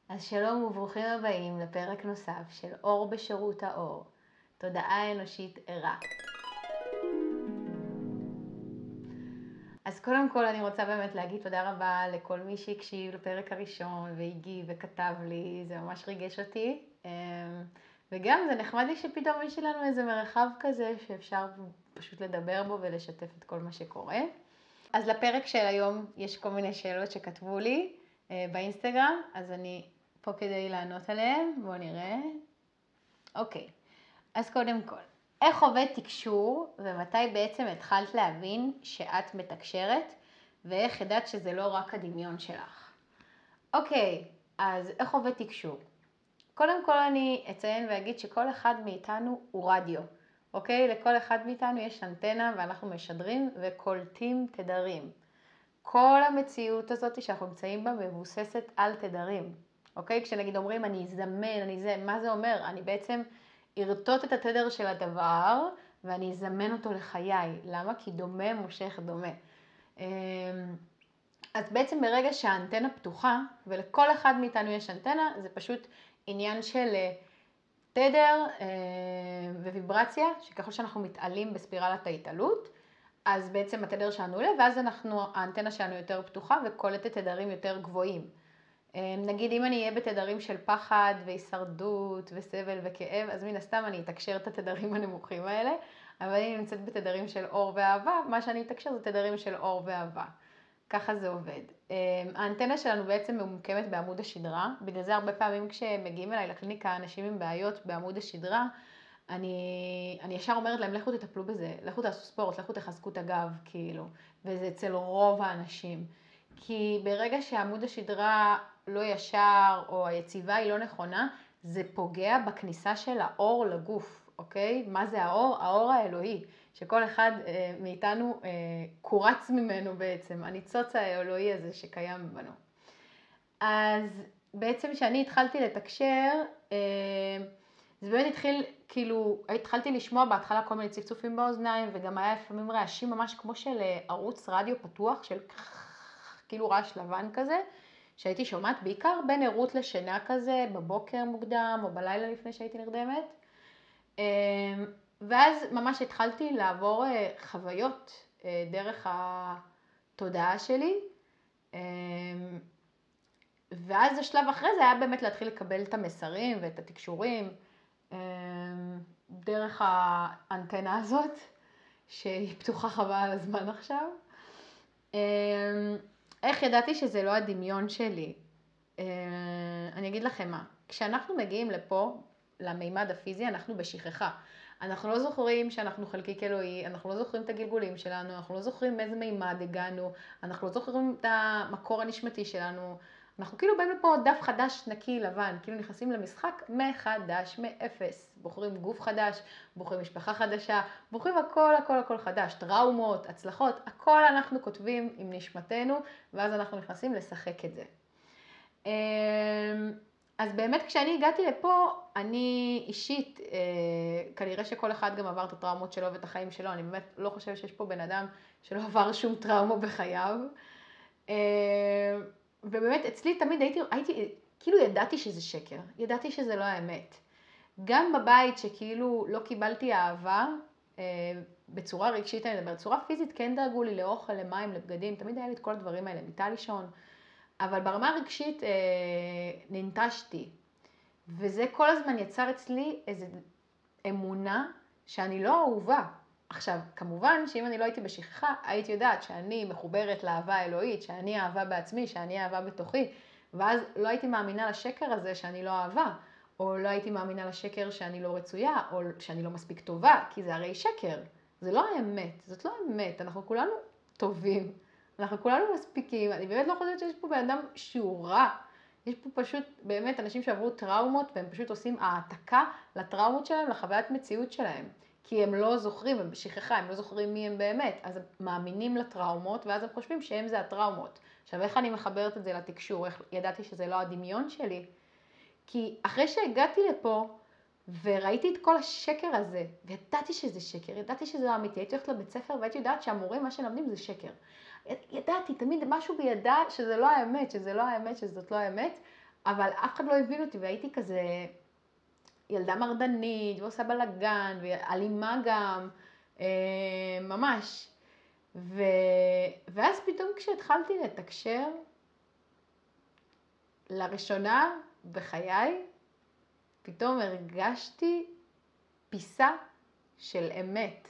אז שלום וברוכים הבאים לפרק נוסף של אור בשירות האור, תודעה אנושית ערה. אז קודם כל אני רוצה באמת להגיד תודה רבה לכל מי שהקשיב לפרק הראשון והגיב וכתב לי, זה ממש ריגש אותי. וגם זה נחמד לי שפתאום יש לנו איזה מרחב כזה שאפשר פשוט לדבר בו ולשתף את כל מה שקורה. אז לפרק של היום יש כל מיני שאלות שכתבו לי באינסטגרם, אז אני פה כדי לענות עליהם. בואו נראה. אוקיי, אז קודם כל, איך עובד תקשור ומתי בעצם התחלת להבין שאת מתקשרת ואיך ידעת שזה לא רק הדמיון שלך? אוקיי, אז איך עובד תקשור? קודם כל אני אציין ואגיד שכל אחד מאיתנו הוא רדיו. אוקיי? לכל אחד מאיתנו יש אנטנה ואנחנו משדרים וקולטים תדרים. כל המציאות הזאת שאנחנו נמצאים בה מבוססת על תדרים. אוקיי? כשנגיד אומרים אני זמן, אני זה, מה זה אומר? אני בעצם ארטוט את התדר של הדבר ואני אזמן אותו לחיי. למה? כי דומה מושך דומה. אז בעצם ברגע שהאנטנה פתוחה, ולכל אחד מאיתנו יש אנטנה, זה פשוט עניין של תדר וויברציה, שככל שאנחנו מתעלים בספירלת ההתעלות, אז בעצם התדר שלנו עולה, ואז האנטנה שלנו יותר פתוחה וקולטת תדרים יותר גבוהים. נגיד אם אני אהיה בתדרים של פחד והישרדות וסבל וכאב, אז מן הסתם אני אתקשר את התדרים הנמוכים האלה, אבל אם אני נמצאת בתדרים של אור ואהבה, מה שאני אתקשר זה תדרים של אור ואהבה. ככה זה עובד. האנטנה שלנו בעצם ממוקמת בעמוד השדרה, בגלל זה הרבה פעמים כשמגיעים אליי לקליניקה אנשים עם בעיות בעמוד השדרה, אני ישר אומרת להם, לכו תטפלו בזה, לכו תעשו ספורט, לכו תחזקו את הגב, כאילו, וזה אצל רוב האנשים. כי ברגע שעמוד השדרה לא ישר, או היציבה היא לא נכונה, זה פוגע בכניסה של האור לגוף, אוקיי? מה זה האור? האור האלוהי, שכל אחד מאיתנו קורץ ממנו בעצם, הניצוץ האלוהי הזה שקיים בנו. אז בעצם כשאני התחלתי לתקשר, זה באמת התחיל, כאילו, התחלתי לשמוע בהתחלה כל מיני צפצופים באוזניים, וגם היה לפעמים רעשים ממש כמו של ערוץ רדיו פתוח, של כאילו רעש לבן כזה, שהייתי שומעת בעיקר בין ערות לשינה כזה, בבוקר מוקדם או בלילה לפני שהייתי נרדמת. ואז ממש התחלתי לעבור חוויות דרך התודעה שלי, ואז השלב אחרי זה היה באמת להתחיל לקבל את המסרים ואת התקשורים דרך האנטנה הזאת, שהיא פתוחה חבל על הזמן עכשיו. איך ידעתי שזה לא הדמיון שלי? אני אגיד לכם מה, כשאנחנו מגיעים לפה, למימד הפיזי, אנחנו בשכחה. אנחנו לא זוכרים שאנחנו חלקיק אלוהי, אנחנו לא זוכרים את הגלגולים שלנו, אנחנו לא זוכרים מאיזה מימד הגענו, אנחנו לא זוכרים את המקור הנשמתי שלנו. אנחנו כאילו באים לפה דף חדש, נקי, לבן, כאילו נכנסים למשחק מחדש, מאפס. בוחרים גוף חדש, בוחרים משפחה חדשה, בוחרים הכל, הכל, הכל חדש. טראומות, הצלחות, הכל אנחנו כותבים עם נשמתנו, ואז אנחנו נכנסים לשחק את זה. אז באמת כשאני הגעתי לפה, אני אישית, כנראה שכל אחד גם עבר את הטראומות שלו ואת החיים שלו, אני באמת לא חושבת שיש פה בן אדם שלא עבר שום טראומה בחייו. ובאמת אצלי תמיד הייתי, כאילו ידעתי שזה שקר, ידעתי שזה לא האמת. גם בבית שכאילו לא קיבלתי אהבה, בצורה רגשית אני מדבר, בצורה פיזית כן דאגו לי לאוכל, למים, לבגדים, תמיד היה לי את כל הדברים האלה, מיטה לישון. אבל ברמה הרגשית ננטשתי, וזה כל הזמן יצר אצלי איזו אמונה שאני לא אהובה. עכשיו, כמובן שאם אני לא הייתי בשכחה, הייתי יודעת שאני מחוברת לאהבה האלוהית, שאני אהבה בעצמי, שאני אהבה בתוכי, ואז לא הייתי מאמינה לשקר הזה שאני לא אהבה, או לא הייתי מאמינה לשקר שאני לא רצויה, או שאני לא מספיק טובה, כי זה הרי שקר. זה לא האמת, זאת לא האמת, אנחנו כולנו טובים. אנחנו כולנו מספיקים, אני באמת לא חושבת שיש פה בן אדם שהוא רע. יש פה פשוט באמת אנשים שעברו טראומות והם פשוט עושים העתקה לטראומות שלהם, לחוויית מציאות שלהם. כי הם לא זוכרים, הם בשכחה, הם לא זוכרים מי הם באמת. אז הם מאמינים לטראומות ואז הם חושבים שהם זה הטראומות. עכשיו איך אני מחברת את זה לתקשור? איך ידעתי שזה לא הדמיון שלי? כי אחרי שהגעתי לפה וראיתי את כל השקר הזה, וידעתי שזה שקר, ידעתי שזה אמיתי, הייתי הולכת לבית ספר והייתי יודעת שהמורים מה שלמדים זה שקר. ידעתי, תמיד משהו בידע שזה לא האמת, שזה לא האמת, שזאת לא האמת, אבל אף אחד לא הבין אותי, והייתי כזה ילדה מרדנית, ועושה בלגן, ואלימה גם, ממש. ואז פתאום כשהתחלתי לתקשר, לראשונה בחיי, פתאום הרגשתי פיסה של אמת.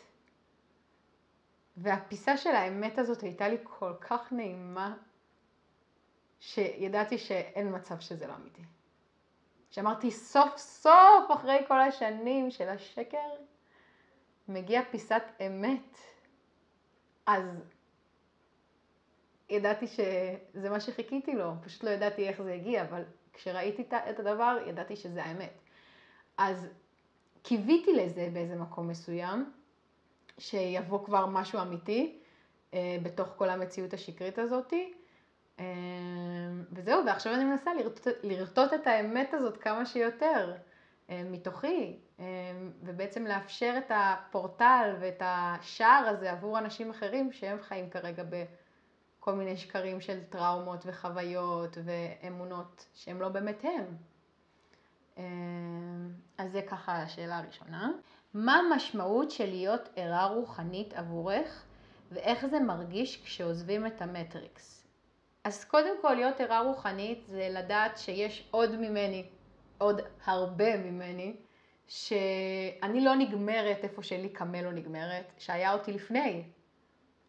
והפיסה של האמת הזאת הייתה לי כל כך נעימה, שידעתי שאין מצב שזה לא אמיתי. שאמרתי סוף סוף אחרי כל השנים של השקר, מגיע פיסת אמת. אז ידעתי שזה מה שחיכיתי לו, פשוט לא ידעתי איך זה הגיע, אבל כשראיתי את הדבר ידעתי שזה האמת. אז קיוויתי לזה באיזה מקום מסוים, שיבוא כבר משהו אמיתי בתוך כל המציאות השקרית הזאת. וזהו, ועכשיו אני מנסה לרטוט את האמת הזאת כמה שיותר מתוכי, ובעצם לאפשר את הפורטל ואת השער הזה עבור אנשים אחרים שהם חיים כרגע בכל מיני שקרים של טראומות וחוויות ואמונות שהם לא באמת הם. אז זה ככה השאלה הראשונה. מה המשמעות של להיות ערה רוחנית עבורך, ואיך זה מרגיש כשעוזבים את המטריקס? אז קודם כל להיות ערה רוחנית זה לדעת שיש עוד ממני, עוד הרבה ממני, שאני לא נגמרת איפה שלי קמל לא נגמרת, שהיה אותי לפני.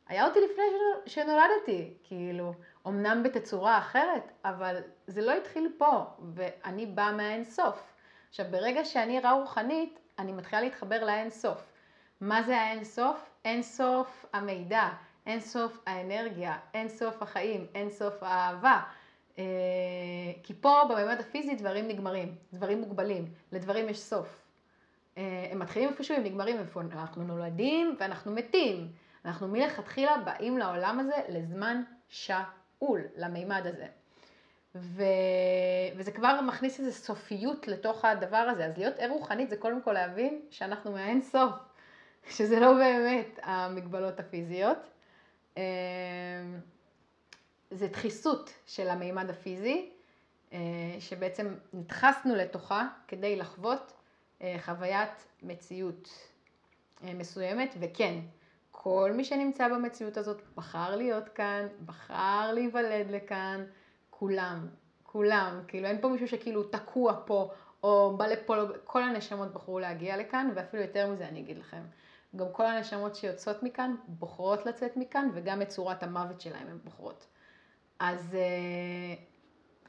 היה אותי לפני שנולדתי, כאילו, אמנם בתצורה אחרת, אבל זה לא התחיל פה, ואני באה מהאין סוף. עכשיו, ברגע שאני ערה רוחנית, אני מתחילה להתחבר לאין סוף. מה זה האין סוף? אין סוף המידע, אין סוף האנרגיה, אין סוף החיים, אין סוף האהבה. כי פה בממד הפיזי דברים נגמרים, דברים מוגבלים, לדברים יש סוף. הם מתחילים איפשהו, הם נגמרים איפה אנחנו נולדים ואנחנו מתים. אנחנו מלכתחילה באים לעולם הזה לזמן שאול, למימד הזה. וזה כבר מכניס איזו סופיות לתוך הדבר הזה. אז להיות ער רוחנית זה קודם כל להבין שאנחנו מהאין סוף, שזה לא באמת המגבלות הפיזיות. זה דחיסות של המימד הפיזי, שבעצם נדחסנו לתוכה כדי לחוות חוויית מציאות מסוימת, וכן, כל מי שנמצא במציאות הזאת בחר להיות כאן, בחר להיוולד לכאן, כולם, כאילו אין פה מישהו שכאילו תקוע פה, או בא לפה, כל הנשמות בחרו להגיע לכאן, ואפילו יותר מזה אני אגיד לכם. גם כל הנשמות שיוצאות מכאן בוחרות לצאת מכאן, וגם את צורת המוות שלהם הן בוחרות. אז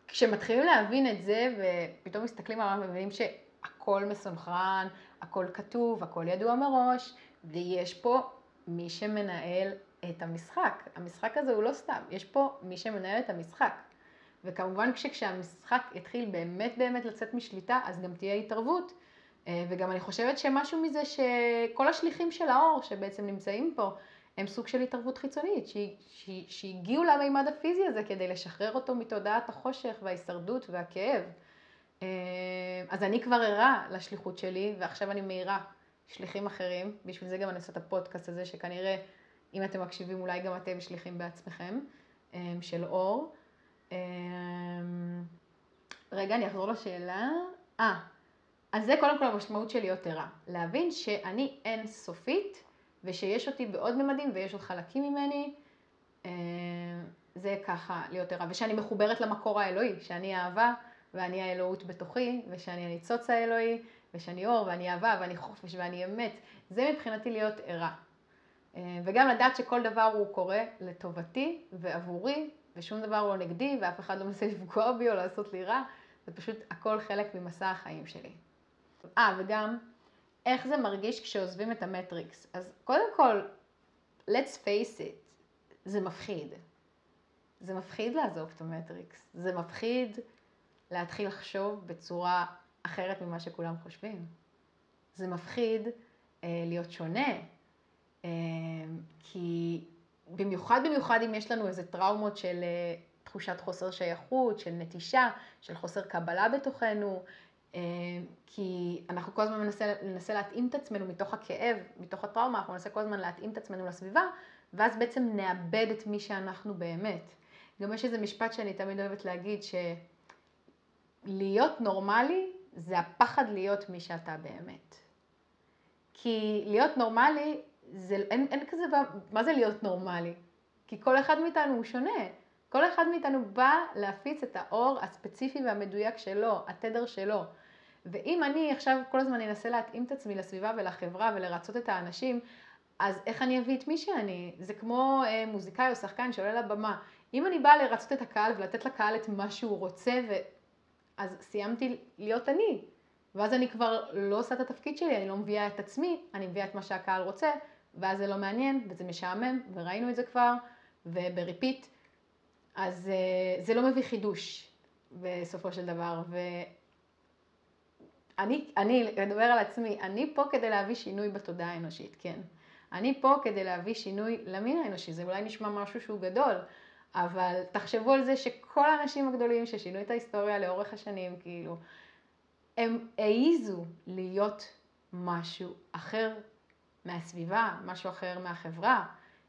כשמתחילים להבין את זה, ופתאום מסתכלים על העולם ומבינים שהכל מסונכרן, הכל כתוב, הכל ידוע מראש, ויש פה מי שמנהל את המשחק. המשחק הזה הוא לא סתם, יש פה מי שמנהל את המשחק. וכמובן כשהמשחק יתחיל באמת לצאת משליטה, אז גם תהיה התערבות. וגם אני חושבת שמשהו מזה שכל השליחים של האור שבעצם נמצאים פה, הם סוג של התערבות חיצונית, שהגיעו למימד הפיזי הזה כדי לשחרר אותו מתודעת החושך וההישרדות והכאב. אז אני כבר ערה לשליחות שלי, ועכשיו אני מהירה שליחים אחרים. בשביל זה גם אני עושה את הפודקאסט הזה, שכנראה אם אתם מקשיבים אולי גם אתם שליחים בעצמכם, של אור. רגע, אני אחזור לשאלה. אז זה קודם כל המשמעות של להיות ערה. להבין שאני אין סופית, ושיש אותי בעוד ממדים ויש עוד חלקים ממני. זה ככה להיות ערה. ושאני מחוברת למקור האלוהי, שאני אהבה ואני האלוהות בתוכי, ושאני הניצוץ האלוהי, ושאני אור ואני אהבה ואני חופש ואני אמת. זה מבחינתי להיות ערה. וגם לדעת שכל דבר הוא קורה לטובתי ועבורי, ושום דבר לא נגדי, ואף אחד לא מנסה לפגוע בי או לעשות לי רע. זה פשוט הכל חלק ממסע החיים שלי. וגם איך זה מרגיש כשעוזבים את המטריקס. אז קודם כל, let's face it, זה מפחיד. זה מפחיד לעזוב את המטריקס. זה מפחיד להתחיל לחשוב בצורה אחרת ממה שכולם חושבים. זה מפחיד להיות שונה. כי במיוחד אם יש לנו איזה טראומות של תחושת חוסר שייכות, של נטישה, של חוסר קבלה בתוכנו, כי אנחנו כל הזמן ננסה להתאים את עצמנו מתוך הכאב, מתוך הטראומה, אנחנו ננסה כל הזמן להתאים את עצמנו לסביבה, ואז בעצם נאבד את מי שאנחנו באמת. גם יש איזה משפט שאני תמיד אוהבת להגיד, להיות נורמלי זה הפחד להיות מי שאתה באמת. כי להיות נורמלי, אין כזה, מה זה להיות נורמלי? כי כל אחד מאיתנו הוא שונה. כל אחד מאיתנו בא להפיץ את האור הספציפי והמדויק שלו, התדר שלו. ואם אני עכשיו כל הזמן אנסה להתאים את עצמי לסביבה ולחברה ולרצות את האנשים, אז איך אני אביא את מי שאני? זה כמו מוזיקאי או שחקן שעולה לבמה. אם אני באה לרצות את הקהל ולתת לקהל את מה שהוא רוצה, אז סיימתי להיות אני. ואז אני כבר לא עושה את התפקיד שלי, אני לא מביאה את עצמי, אני מביאה את מה שהקהל רוצה, ואז זה לא מעניין וזה משעמם, וראינו את זה כבר, ובריפיט. אז זה לא מביא חידוש בסופו של דבר. אני אדבר על עצמי, אני פה כדי להביא שינוי בתודעה האנושית, כן. אני פה כדי להביא שינוי למין האנושי, זה אולי נשמע משהו שהוא גדול, אבל תחשבו על זה שכל האנשים הגדולים ששינו את ההיסטוריה לאורך השנים, כאילו, הם העיזו להיות משהו אחר מהסביבה, משהו אחר מהחברה.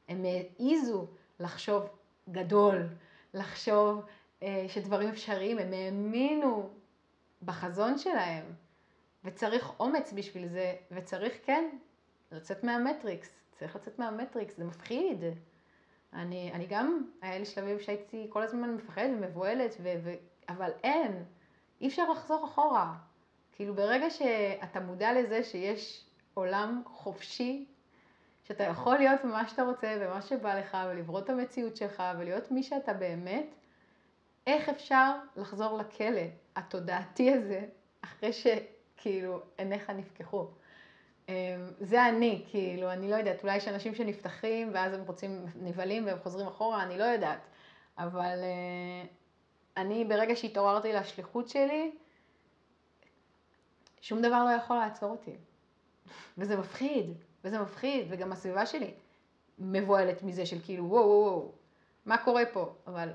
הם העיזו לחשוב גדול, לחשוב שדברים אפשריים, הם האמינו בחזון שלהם. וצריך אומץ בשביל זה, וצריך כן לצאת מהמטריקס. צריך לצאת מהמטריקס, זה מפחיד. אני גם, היה לי שלבים שהייתי כל הזמן מפחד ומבועלת, אבל אי אפשר לחזור אחורה. כאילו ברגע שאתה מודע לזה שיש עולם חופשי, שאתה יכול להיות מה שאתה רוצה ומה שבא לך, ולברוא את המציאות שלך, ולהיות מי שאתה באמת, איך אפשר לחזור לכלא התודעתי הזה, אחרי שכאילו עיניך נפקחו. זה אני, כאילו, אני לא יודעת, אולי יש אנשים שנפתחים ואז הם רוצים נבלים והם חוזרים אחורה, אני לא יודעת. אבל אני ברגע שהתעוררתי לשליחות שלי, שום דבר לא יכול לעצור אותי. וזה מפחיד, וגם הסביבה שלי מבועלת מזה של כאילו, וואו, מה קורה פה? אבל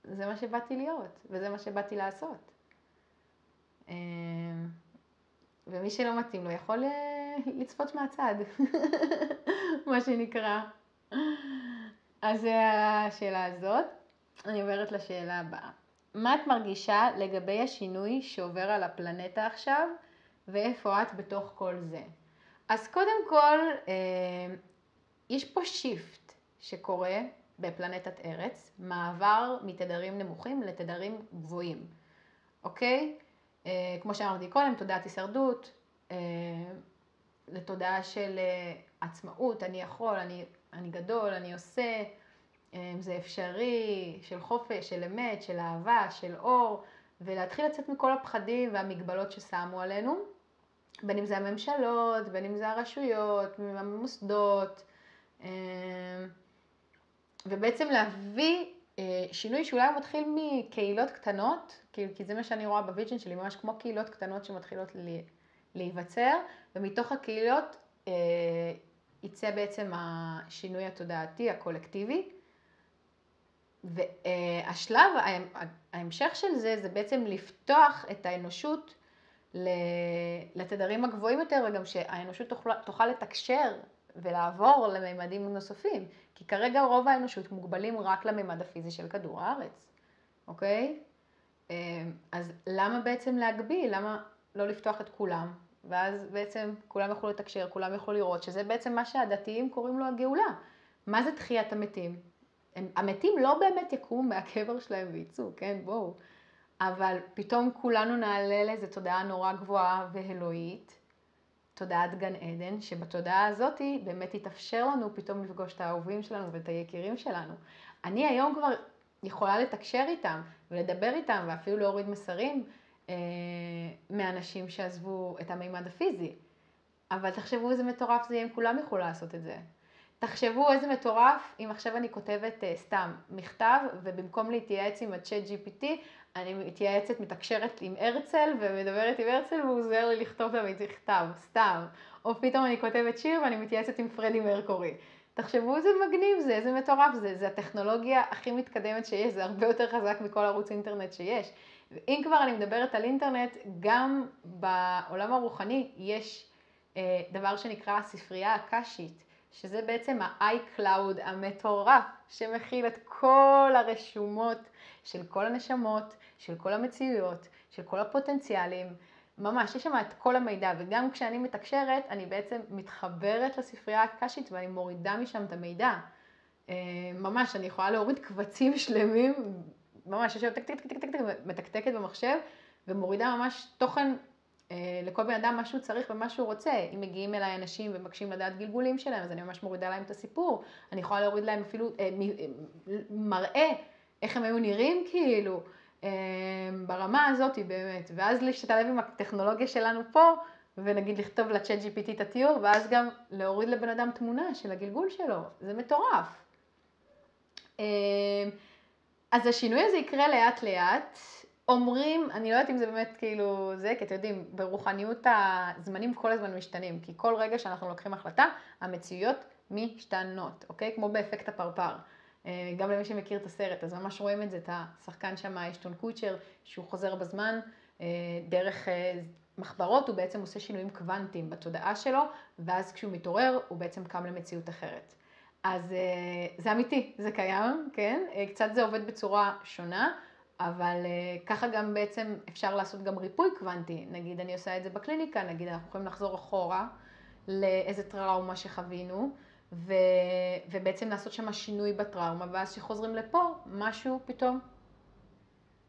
זה מה שבאתי להיות, וזה מה שבאתי לעשות. ומי שלא מתאים לו יכול לצפות מהצד, מה שנקרא. אז זה השאלה הזאת. אני עוברת לשאלה הבאה. מה את מרגישה לגבי השינוי שעובר על הפלנטה עכשיו, ואיפה את בתוך כל זה? אז קודם כל, יש פה שיפט שקורה בפלנטת ארץ, מעבר מתדרים נמוכים לתדרים גבוהים, אוקיי? כמו שאמרתי קודם, תודעת הישרדות, לתודעה של עצמאות, אני יכול, אני גדול, אני עושה, זה אפשרי, של חופש, של אמת, של אהבה, של אור, ולהתחיל לצאת מכל הפחדים והמגבלות ששמו עלינו, בין אם זה הממשלות, בין אם זה הרשויות, המוסדות, ובעצם להביא שינוי שאולי הוא מתחיל מקהילות קטנות, כי זה מה שאני רואה בוויז'ן שלי, ממש כמו קהילות קטנות שמתחילות להיווצר, ומתוך הקהילות יצא בעצם השינוי התודעתי, הקולקטיבי. והשלב, ההמשך של זה, זה בעצם לפתוח את האנושות לתדרים הגבוהים יותר, וגם שהאנושות תוכל לתקשר ולעבור לממדים נוספים. כי כרגע רוב האנושות מוגבלים רק לממד הפיזי של כדור הארץ, אוקיי? אז למה בעצם להגביל? למה לא לפתוח את כולם? ואז בעצם כולם יכולו לתקשר, כולם יכולו לראות, שזה בעצם מה שהדתיים קוראים לו הגאולה. מה זה תחיית המתים? המתים לא באמת יקומו מהקבר שלהם וייצאו, כן? בואו. אבל פתאום כולנו נעלה לאיזו תודעה נורא גבוהה ואלוהית, תודעת גן עדן, שבתודעה הזאת באמת יתאפשר לנו פתאום לפגוש את האהובים שלנו ואת היקירים שלנו. אני היום כבר יכולה לתקשר איתם ולדבר איתם ואפילו להוריד מסרים מאנשים שעזבו את המימד הפיזי. אבל תחשבו איזה מטורף זה יהיה אם כולם יוכלו לעשות את זה. תחשבו איזה מטורף אם עכשיו אני כותבת סתם מכתב, ובמקום להתייעץ עם הצ'אט GPT, אני מתייעצת, מתקשרת עם הרצל ומדברת עם הרצל והוא עוזר לי לכתוב לה מכתב, סתם. או פתאום אני כותבת שיר ואני מתייעצת עם פרדי מרקורי. תחשבו איזה מגניב זה, איזה מטורף זה, זה הטכנולוגיה הכי מתקדמת שיש, זה הרבה יותר חזק מכל ערוץ אינטרנט שיש. ואם כבר אני מדברת על אינטרנט, גם בעולם הרוחני יש דבר שנקרא ספרייה אקשית, שזה בעצם ה-iCloud המטורף, שמכיל את כל הרשומות של כל הנשמות, של כל המציאויות, של כל הפוטנציאלים, ממש, יש שם את כל המידע, וגם כשאני מתקשרת, אני בעצם מתחברת לספרייה הקשית ואני מורידה משם את המידע. ממש, אני יכולה להוריד קבצים שלמים, ממש, יושב טק טק טק טק טק, מתקתקת במחשב, ומורידה ממש תוכן לכל בן אדם מה שהוא צריך ומה שהוא רוצה. אם מגיעים אליי אנשים ומבקשים לדעת גלגולים שלהם, אז אני ממש מורידה להם את הסיפור. אני יכולה להוריד להם אפילו מראה, איך הם היו נראים כאילו, ברמה הזאת באמת. ואז להשתלב עם הטכנולוגיה שלנו פה, ונגיד לכתוב לצ'אט GPT את התיאור, ואז גם להוריד לבן אדם תמונה של הגלגול שלו. זה מטורף. אז השינוי הזה יקרה לאט לאט. אומרים, אני לא יודעת אם זה באמת כאילו זה, כי אתם יודעים, ברוחניות הזמנים כל הזמן משתנים, כי כל רגע שאנחנו לוקחים החלטה, המציאויות משתנות, אוקיי? כמו באפקט הפרפר. גם למי שמכיר את הסרט, אז ממש רואים את זה, את השחקן שם, אשטון קוצ'ר, שהוא חוזר בזמן, דרך מחברות, הוא בעצם עושה שינויים קוונטיים בתודעה שלו, ואז כשהוא מתעורר, הוא בעצם קם למציאות אחרת. אז זה אמיתי, זה קיים, כן? קצת זה עובד בצורה שונה, אבל ככה גם בעצם אפשר לעשות גם ריפוי קוונטי. נגיד אני עושה את זה בקליניקה, נגיד אנחנו יכולים לחזור אחורה לאיזה טראומה שחווינו, ובעצם לעשות שם שינוי בטראומה, ואז שחוזרים לפה, משהו פתאום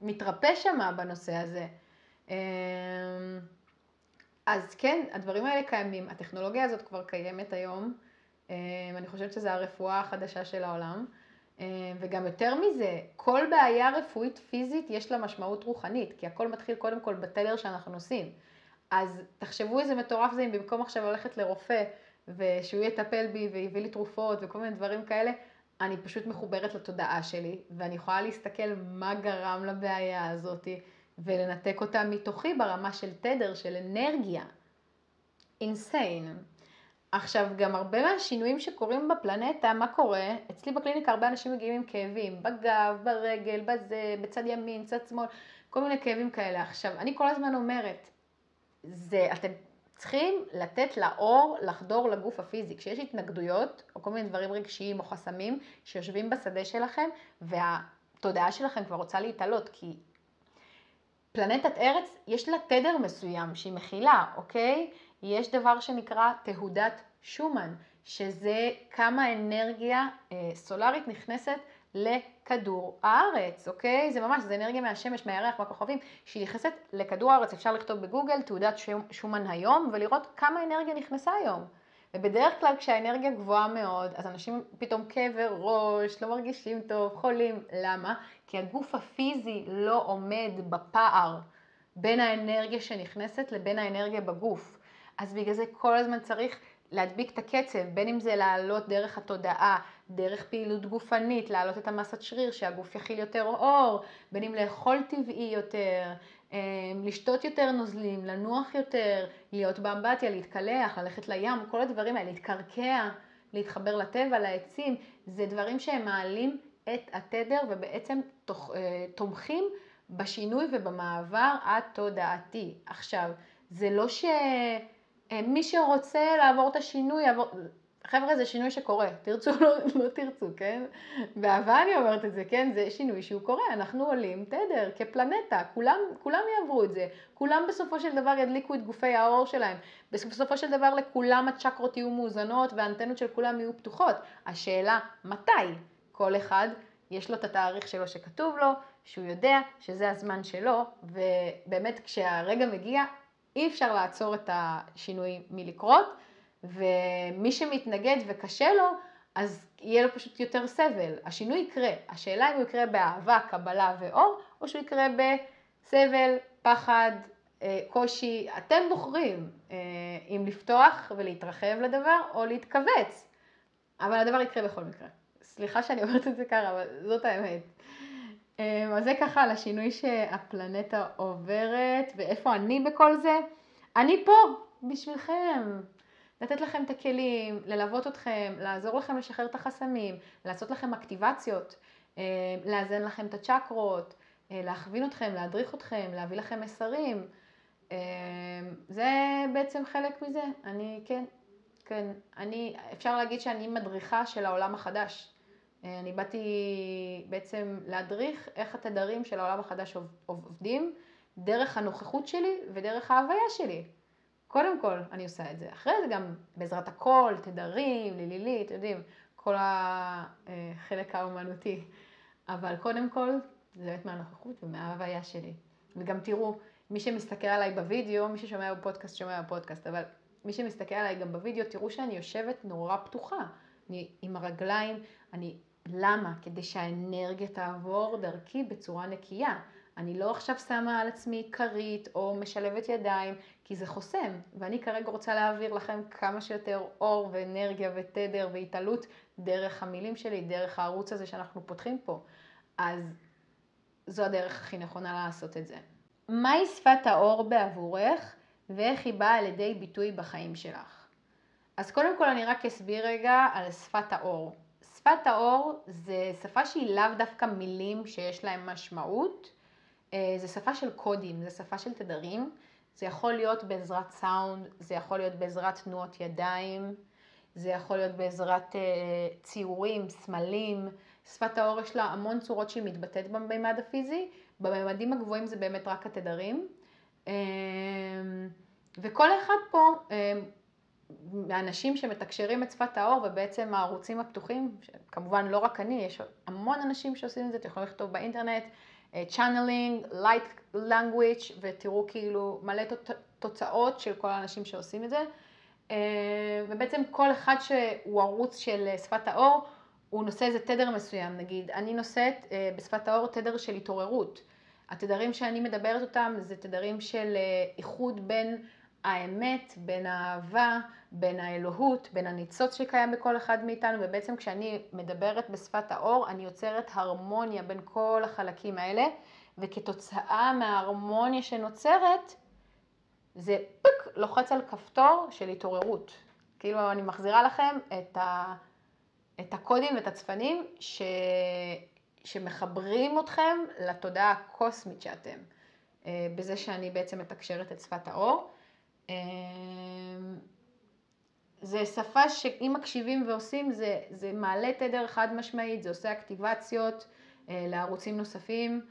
מתרפא שם בנושא הזה. אז כן, הדברים האלה קיימים. הטכנולוגיה הזאת כבר קיימת היום. אני חושבת שזו הרפואה החדשה של העולם. וגם יותר מזה, כל בעיה רפואית פיזית יש לה משמעות רוחנית, כי הכל מתחיל קודם כל בתדר שאנחנו נוסעים. אז תחשבו איזה מטורף זה אם במקום עכשיו ללכת לרופא, ושהוא יטפל בי ויביא לי תרופות וכל מיני דברים כאלה, אני פשוט מחוברת לתודעה שלי, ואני יכולה להסתכל מה גרם לבעיה הזאת, ולנתק אותה מתוכי ברמה של תדר, של אנרגיה. אינסיין. עכשיו, גם הרבה מהשינויים שקורים בפלנטה, מה קורה? אצלי בקליניקה הרבה אנשים מגיעים עם כאבים, בגב, ברגל, בזה, בצד ימין, צד שמאל, כל מיני כאבים כאלה. עכשיו, אני כל הזמן אומרת, אתם צריכים לתת לאור לחדור לגוף הפיזי. כשיש התנגדויות, או כל מיני דברים רגשיים או חסמים, שיושבים בשדה שלכם, והתודעה שלכם כבר רוצה להתעלות, כי פלנטת ארץ, יש לה תדר מסוים שהיא מכילה, אוקיי? יש דבר שנקרא תהודת שומן, שזה כמה אנרגיה סולרית נכנסת לכדור הארץ, אוקיי? זה ממש, זה אנרגיה מהשמש, מהירח, מהכוכבים, שהיא נכנסת לכדור הארץ. אפשר לכתוב בגוגל תהודת שומן היום, ולראות כמה אנרגיה נכנסה היום. ובדרך כלל כשהאנרגיה גבוהה מאוד, אז אנשים פתאום כאבי ראש, לא מרגישים טוב, חולים. למה? כי הגוף הפיזי לא עומד בפער בין האנרגיה שנכנסת לבין האנרגיה בגוף. אז בגלל זה כל הזמן צריך להדביק את הקצב, בין אם זה לעלות דרך התודעה, דרך פעילות גופנית, לעלות את המסת שריר, שהגוף יכיל יותר אור, בין אם לאכול טבעי יותר, לשתות יותר נוזלים, לנוח יותר, להיות באמבטיה, להתקלח, ללכת לים, כל הדברים האלה, להתקרקע, להתחבר לטבע, לעצים, זה דברים שהם מעלים את התדר ובעצם תומכים בשינוי ובמעבר התודעתי. עכשיו, זה לא שמי שרוצה לעבור את השינוי, חבר'ה, זה שינוי שקורה, תרצו לא תרצו, כן? באהבה אני אומרת את זה, כן? זה שינוי שהוא קורה, אנחנו עולים תדר כפלנטה, כולם יעברו את זה, כולם בסופו של דבר ידליקו את גופי האור שלהם, בסופו של דבר לכולם הצ'קרות יהיו מאוזנות והאנטנות של כולם יהיו פתוחות. השאלה, מתי? כל אחד יש לו את התאריך שלו שכתוב לו, שהוא יודע שזה הזמן שלו, ובאמת כשהרגע מגיע, אי אפשר לעצור את השינוי מלקרות, ומי שמתנגד וקשה לו, אז יהיה לו פשוט יותר סבל. השינוי יקרה. השאלה אם הוא יקרה באהבה, קבלה ואור, או שהוא יקרה בסבל, פחד, קושי. אתם בוחרים אם לפתוח ולהתרחב לדבר, או להתכווץ. אבל הדבר יקרה בכל מקרה. סליחה שאני אומרת את זה ככה, אבל זאת האמת. אז זה ככה על השינוי שהפלנטה עוברת, ואיפה אני בכל זה? אני פה בשבילכם. לתת לכם את הכלים, ללוות אתכם, לעזור לכם לשחרר את החסמים, לעשות לכם אקטיבציות, לאזן לכם את הצ'קרות, להכווין אתכם, להדריך אתכם, להביא לכם מסרים. זה בעצם חלק מזה. כן, אפשר להגיד שאני מדריכה של העולם החדש. אני באתי בעצם להדריך איך התדרים של העולם החדש עובדים, דרך הנוכחות שלי ודרך ההוויה שלי. קודם כל אני עושה את זה. אחרי זה גם בעזרת הכל, תדרים, לילילי, אתם יודעים, כל החלק האומנותי. אבל קודם כל זה באמת מהנוכחות ומההוויה שלי. וגם תראו, מי שמסתכל עליי בווידאו, מי ששומע בפודקאסט, שומע בפודקאסט, אבל מי שמסתכל עליי גם בווידאו, תראו שאני יושבת נורא פתוחה. אני עם הרגליים, למה? כדי שהאנרגיה תעבור דרכי בצורה נקייה. אני לא עכשיו שמה על עצמי כרית או משלבת ידיים, כי זה חוסם. ואני כרגע רוצה להעביר לכם כמה שיותר אור ואנרגיה ותדר והתעלות דרך המילים שלי, דרך הערוץ הזה שאנחנו פותחים פה. אז זו הדרך הכי נכונה לעשות את זה. מהי שפת האור בעבורך ואיך היא באה לידי ביטוי בחיים שלך? אז קודם כל אני רק אסביר רגע על שפת האור. שפת האור זה שפה שהיא לאו דווקא מילים שיש להם משמעות. זה שפה של קודים, זה שפה של תדרים. זה יכול להיות בעזרת סאונד, זה יכול להיות בעזרת תנועות ידיים, זה יכול להיות בעזרת ציורים, סמלים. שפת האור יש לה המון צורות שהיא מתבטאת בממד הפיזי. בממדים הגבוהים זה באמת רק התדרים. וכל אחד פה, האנשים שמתקשרים את שפת האור ובעצם הערוצים הפתוחים, כמובן לא רק אני, יש המון אנשים שעושים את זה, אתם יכולים לכתוב באינטרנט, channeling, light language, ותראו כאילו מלא תוצאות של כל האנשים שעושים את זה. ובעצם כל אחד שהוא ערוץ של שפת האור, הוא נושא איזה תדר מסוים. נגיד, אני נושאת בשפת האור תדר של התעוררות. התדרים שאני מדברת אותם זה תדרים של איחוד בין האמת, בין האהבה, בין האלוהות, בין הניצוץ שקיים בכל אחד מאיתנו, ובעצם כשאני מדברת בשפת האור, אני יוצרת הרמוניה בין כל החלקים האלה, וכתוצאה מההרמוניה שנוצרת, זה פק, לוחץ על כפתור של התעוררות. כאילו אני מחזירה לכם את הקודים ואת הצפנים שמחברים אתכם לתודעה הקוסמית שאתם, בזה שאני בעצם מתקשרת את שפת האור. זה שפה שאם מקשיבים ועושים, זה מעלה תדר חד משמעית, זה עושה אקטיבציות לערוצים נוספים.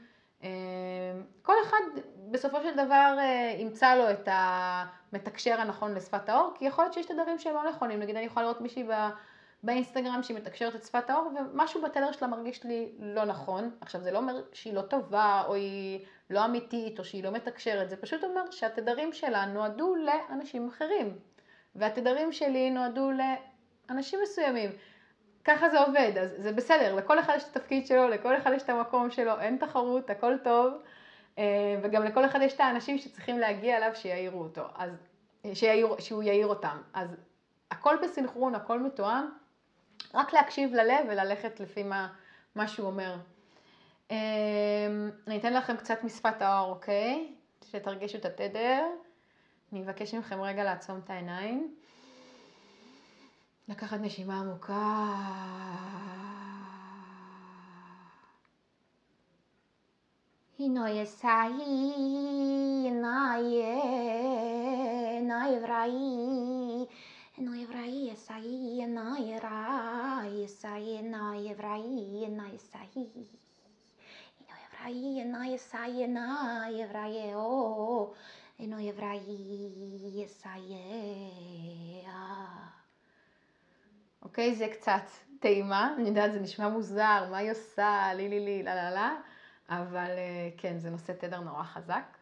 כל אחד בסופו של דבר ימצא לו את המתקשר הנכון לשפת האור, כי יכול להיות שיש תדרים שהם לא נכונים. נגיד אני יכולה לראות מישהי באינסטגרם שהיא מתקשרת את שפת האור, ומשהו בתדר שלה מרגיש לי לא נכון. עכשיו זה לא אומר שהיא לא טובה, או היא לא אמיתית, או שהיא לא מתקשרת, זה פשוט אומר שהתדרים שלה נועדו לאנשים אחרים. והתדרים שלי נועדו לאנשים מסוימים. ככה זה עובד, אז זה בסדר, לכל אחד יש את התפקיד שלו, לכל אחד יש את המקום שלו, אין תחרות, הכל טוב, וגם לכל אחד יש את האנשים שצריכים להגיע אליו שיעירו אותו, שהוא יעיר אותם. אז הכל בסנכרון, הכל מתואם, רק להקשיב ללב וללכת לפי מה שהוא אומר. אני אתן לכם קצת משפת האור, אוקיי? שתרגישו את התדר. אני מבקש מכם רגע לעצום את העיניים. לקחת נשימה עמוקה. Inoyesai, Naevrai, Esai, Naerai, Esai, Naevrai, Naesai, Inoevrai, Naesai, Naevrai, O, Inoevrai, Esai, אוקיי, זה קצת טעימה, אני יודעת, זה נשמע מוזר, מה היא עושה, לי, לה, אבל כן, זה נושא תדר נורא חזק.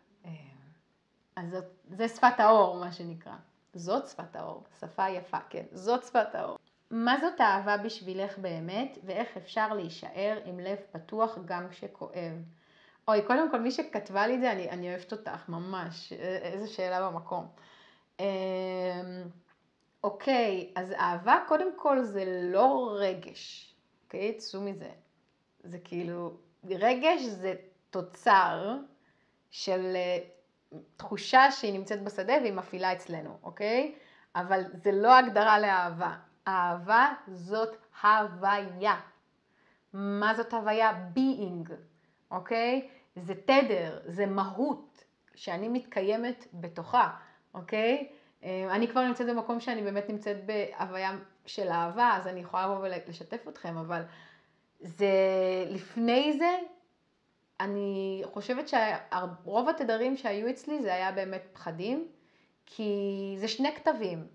אז זה שפת האור, מה שנקרא. זאת שפת האור, שפה יפה, כן, זאת שפת האור. מה זאת אהבה בשבילך באמת, ואיך אפשר להישאר עם לב פתוח גם כשכואב? אוי, קודם כל, מי שכתבה לי את זה, אני אוהבת אותך, ממש, איזו שאלה במקום. אוקיי, אז אהבה קודם כל זה לא רגש, אוקיי? צאו מזה. זה כאילו, רגש זה תוצר של תחושה שהיא נמצאת בשדה והיא מפעילה אצלנו, אוקיי? אבל זה לא הגדרה לאהבה. אהבה זאת הוויה. מה זאת הוויה? being, אוקיי? זה תדר, זה מהות שאני מתקיימת בתוכה, אוקיי? אני כבר נמצאת במקום שאני באמת נמצאת בהוויה של אהבה, אז אני יכולה לבוא ולשתף אתכם, אבל זה, לפני זה, אני חושבת שרוב התדרים שהיו אצלי זה היה באמת פחדים, כי זה שני כתבים,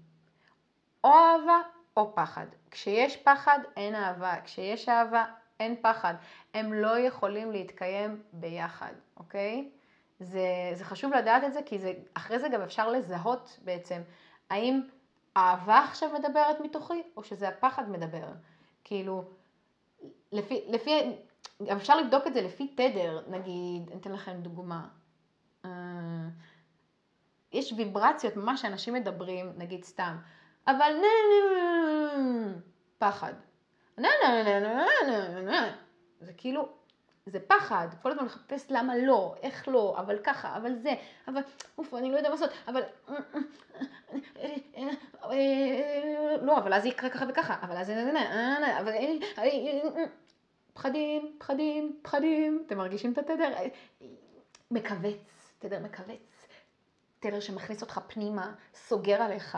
או אהבה או פחד. כשיש פחד אין אהבה, כשיש אהבה אין פחד. הם לא יכולים להתקיים ביחד, אוקיי? זה חשוב לדעת את זה, כי אחרי זה גם אפשר לזהות בעצם, האם האהבה עכשיו מדברת מתוכי, או שזה הפחד מדבר. כאילו, אפשר לבדוק את זה לפי תדר, נגיד, אני אתן לכם דוגמה. יש ויברציות, ממש שאנשים מדברים, נגיד סתם, אבל פחד. זה כאילו, זה פחד, כל הזמן לחפש למה לא, איך לא, אבל ככה, אבל זה, אבל, אני לא יודע מה לעשות, אבל, לא, אבל אז יקרה ככה וככה, אבל אז, אבל, פחדים, פחדים, פחדים, אתם מרגישים את התדר? מכווץ, תדר מכווץ, תדר שמכניס אותך פנימה, סוגר עליך.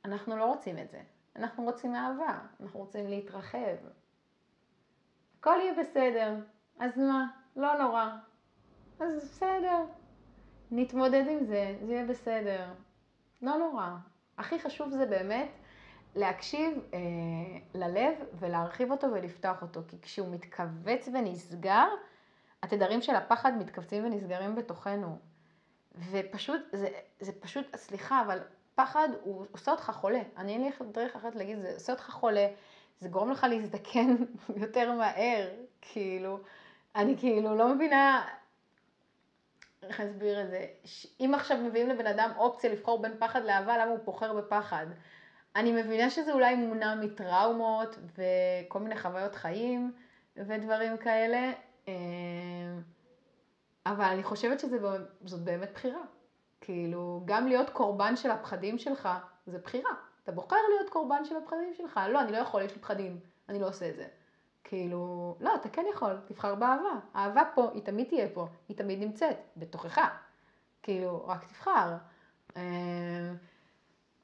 אנחנו לא רוצים את זה, אנחנו רוצים אהבה, אנחנו רוצים להתרחב. הכל יהיה בסדר, אז מה? לא נורא. אז בסדר, נתמודד עם זה, זה יהיה בסדר. לא נורא. הכי חשוב זה באמת להקשיב ללב ולהרחיב אותו ולפתוח אותו, כי כשהוא מתכווץ ונסגר, התדרים של הפחד מתכווצים ונסגרים בתוכנו. ופשוט, זה פשוט, סליחה, אבל פחד הוא עושה אותך חולה. אין לי דרך אחרת להגיד, זה עושה אותך חולה, זה גורם לך להזדקן יותר מהר, כאילו, אני כאילו לא מבינה איך להסביר את זה. אם עכשיו מביאים לבן אדם אופציה לבחור בין פחד לאהבה, למה הוא בוחר בפחד? אני מבינה שזה אולי מונע מטראומות וכל מיני חוויות חיים ודברים כאלה, אבל אני חושבת שזאת באמת בחירה. כאילו, גם להיות קורבן של הפחדים שלך, זה בחירה. אתה בוחר להיות קורבן של הפחדים שלך. לא, אני לא יכול, יש לי פחדים, אני לא עושה את זה. כאילו, לא, אתה כן יכול, תבחר באהבה. האהבה פה, היא תמיד תהיה פה, היא תמיד נמצאת, בתוכך. כאילו, רק תבחר.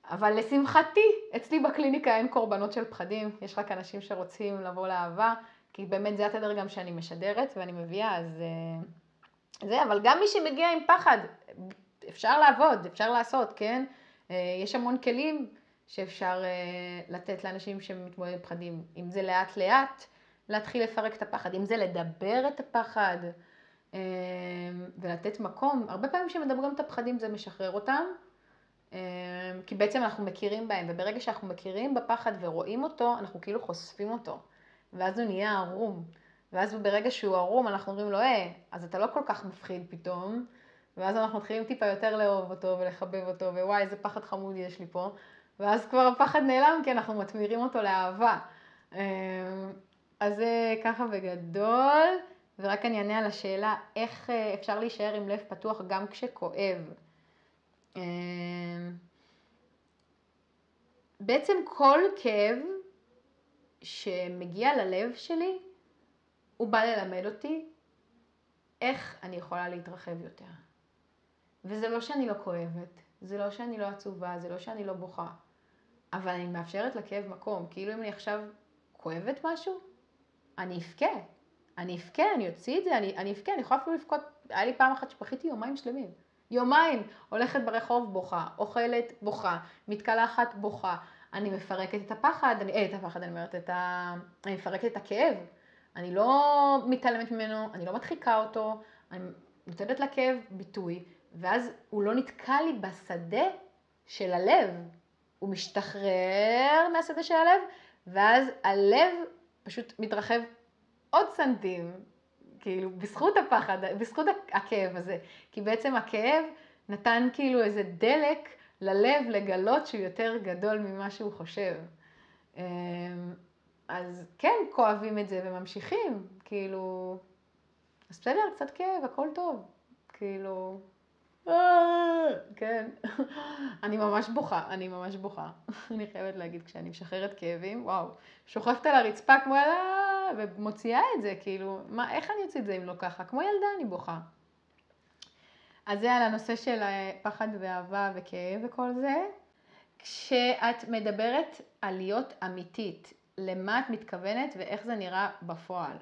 אבל לשמחתי, אצלי בקליניקה אין קורבנות של פחדים, יש רק אנשים שרוצים לבוא לאהבה, כי באמת זה התדר גם שאני משדרת ואני מביאה, אז זה, אבל גם מי שמגיע עם פחד, אפשר לעבוד, אפשר לעשות, כן? יש המון כלים שאפשר לתת לאנשים שמתמודדים עם פחדים, אם זה לאט לאט, להתחיל לפרק את הפחד, אם זה לדבר את הפחד ולתת מקום, הרבה פעמים שמדברים את הפחדים זה משחרר אותם, כי בעצם אנחנו מכירים בהם, וברגע שאנחנו מכירים בפחד ורואים אותו, אנחנו כאילו חושפים אותו, ואז הוא נהיה ערום, ואז ברגע שהוא ערום אנחנו אומרים לו, אז אתה לא כל כך מפחיד פתאום, ואז אנחנו מתחילים טיפה יותר לאהוב אותו ולחבב אותו, ווואי, איזה פחד חמוד יש לי פה, ואז כבר הפחד נעלם כי אנחנו מתמירים אותו לאהבה. אז זה ככה בגדול, ורק אני אענה על השאלה, איך אפשר להישאר עם לב פתוח גם כשכואב. בעצם כל כאב שמגיע ללב שלי, הוא בא ללמד אותי איך אני יכולה להתרחב יותר. וזה לא שאני לא כואבת, זה לא שאני לא עצובה, זה לא שאני לא בוכה, אבל אני מאפשרת לכאב מקום. כאילו אם אני עכשיו כואבת משהו, אני אבכה. אני אוציא את זה, אני אבכה, אני יכולה אפילו לבכות. היה לי פעם אחת שבכיתי יומיים שלמים. יומיים, הולכת ברחוב בוכה, אוכלת בוכה, מתקלחת בוכה. אני מפרקת את הפחד, אני מפרקת את הכאב. אני לא מתעלמת ממנו, אני לא מדחיקה אותו, אני נותנת לכאב ביטוי, ואז הוא לא נתקע לי בשדה של הלב. הוא משתחרר מהשדה של הלב, ואז הלב פשוט מתרחב עוד סנטים, כאילו, בזכות הפחד, בזכות הכאב הזה. כי בעצם הכאב נתן כאילו איזה דלק ללב לגלות שהוא יותר גדול ממה שהוא חושב. אז כן, כואבים את זה וממשיכים, כאילו, אז בסדר, קצת כאב, הכל טוב. כאילו, כן. אני ממש בוכה. אני חייבת להגיד, כשאני משחררת כאבים, וואו, שוכבת על הרצפה כמו ילדה, ומוציאה את זה, כאילו, איך אני אוציא את זה אם לא ככה? כמו ילדה אני בוכה. אז זה על הנושא של פחד ואהבה וכאב וכל זה. כשאת מדברת על להיות אמיתית, למה את מתכוונת ואיך זה נראה בפועל?